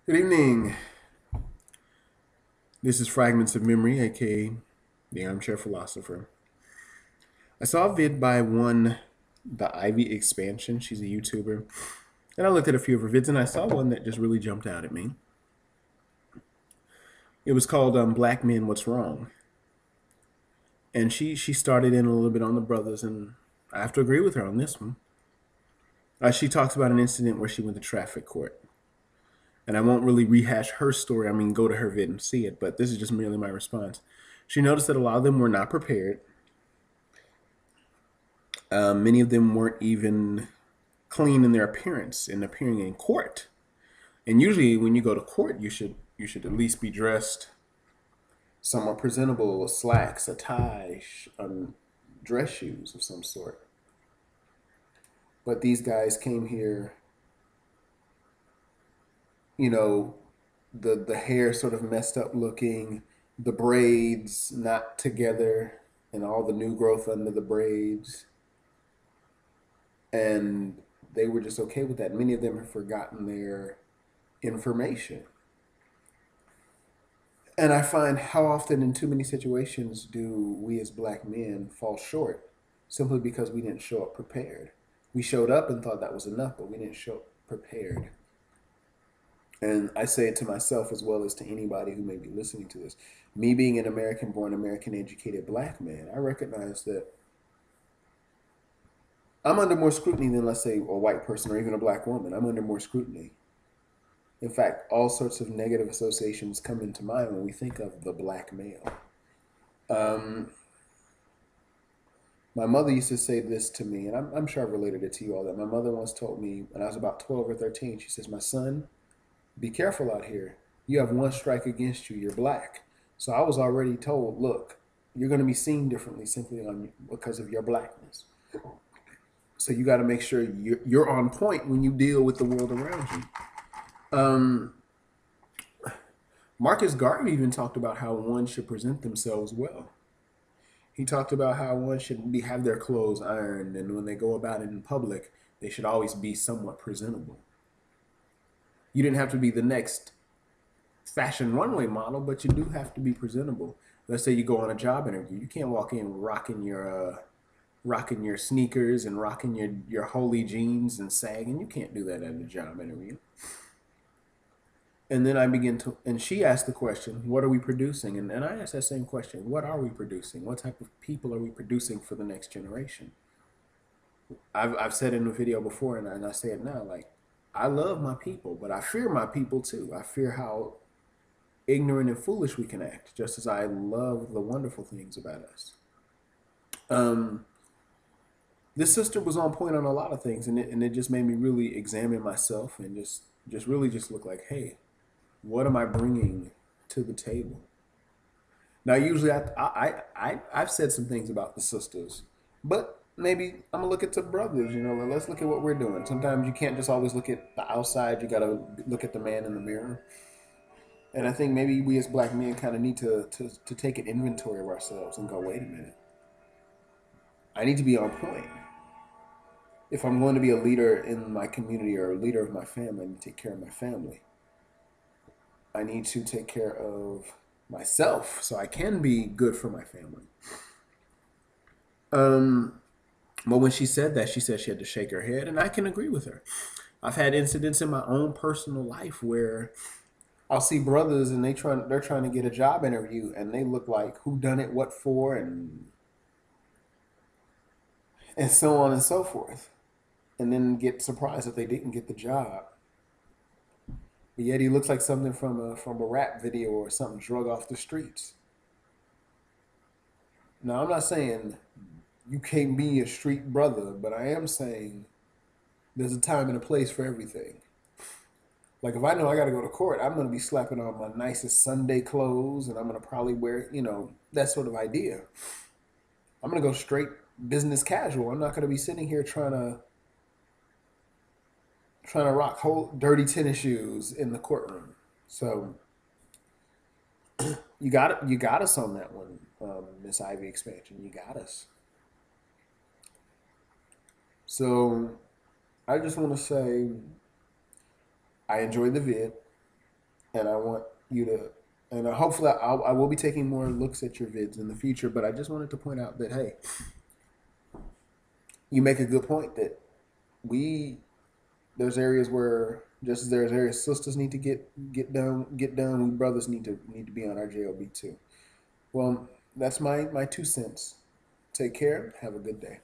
Good evening. This is Fragments of Memory, aka the Armchair Philosopher. I saw a vid by one, TheIvyExpansion. She's a YouTuber. And I looked at a few of her vids and I saw one that just really jumped out at me. It was called Black Men What's Wrong. And she started in a little bit on the brothers, and I have to agree with her on this one. She talks about an incident where she went to traffic court. And I won't really rehash her story. I mean, go to her vid and see it, but this is just merely my response. She noticed that a lot of them were not prepared. Many of them weren't even clean in their appearance and appearing in court. And usually, when you go to court, you should at least be dressed somewhat presentable: slacks, a tie, dress shoes of some sort. But these guys came here, you know, the hair sort of messed up looking, the braids not together, and all the new growth under the braids, and they were just okay with that. Many of them have forgotten their information. And I find how often in too many situations do we as black men fall short simply because we didn't show up prepared. We showed up and thought that was enough, but we didn't show up prepared. And I say it to myself as well as to anybody who may be listening to this. Me being an American born, American educated black man, I recognize that I'm under more scrutiny than, let's say, a white person or even a black woman. I'm under more scrutiny. In fact, all sorts of negative associations come into mind when we think of the black male. Um, my mother used to say this to me, and I'm sure I've related it to you all, that my mother once told me when I was about 12 or 13, she says, "My son, be careful out here. You have one strike against you, you're black." So I was already told, look, you're going to be seen differently simply because of your blackness. So you got to make sure you're on point when you deal with the world around you. Marcus Garvey even talked about how one should present themselves well. He talked about how one should have their clothes ironed, and when they go about it in public, they should always be somewhat presentable. You didn't have to be the next fashion runway model, but you do have to be presentable. Let's say you go on a job interview, you can't walk in rocking your sneakers and rocking your holy jeans and sagging. You can't do that at a job interview. And then and she asked the question, what are we producing? And I asked that same question, what are we producing? What type of people are we producing for the next generation? I've said in a video before, and I say it now, like, I love my people, but I fear my people too. I fear how ignorant and foolish we can act, just as I love the wonderful things about us. Um, this sister was on point on a lot of things, and it just made me really examine myself and just really just look like, hey, what am I bringing to the table? Now, usually I've said some things about the sisters, but maybe I'm gonna look at the brothers. Let's look at what we're doing. Sometimes you can't just always look at the outside. You gotta look at the man in the mirror. And I think maybe we as black men kind of need to take an inventory of ourselves and go, wait a minute, I need to be on point. If I'm going to be a leader in my community or a leader of my family, I need to take care of my family. I need to take care of myself so I can be good for my family. Um, but when she said that, she said she had to shake her head, and I can agree with her. I've had incidents in my own personal life where I'll see brothers and they're trying to get a job interview and they look like who done it, what for, and so on and so forth, and then get surprised that they didn't get the job. But yet he looks like something from a rap video or something drug off the streets. Now I'm not saying you can't be a street brother, but I am saying there's a time and a place for everything. Like if I know I got to go to court, I'm going to be slapping on my nicest Sunday clothes, and I'm going to probably wear, that sort of idea. I'm going to go straight business casual. I'm not going to be sitting here trying to rock whole dirty tennis shoes in the courtroom. So you got us on that one, Miss Ivy Expansion. You got us. So I just want to say I enjoyed the vid. and I want you to, and hopefully I will be taking more looks at your vids in the future. But I just wanted to point out that, hey, you make a good point that we there's areas where just as there's areas sisters need to get done, we brothers need to be on our JOB too. Well, that's my 2 cents. Take care. Have a good day.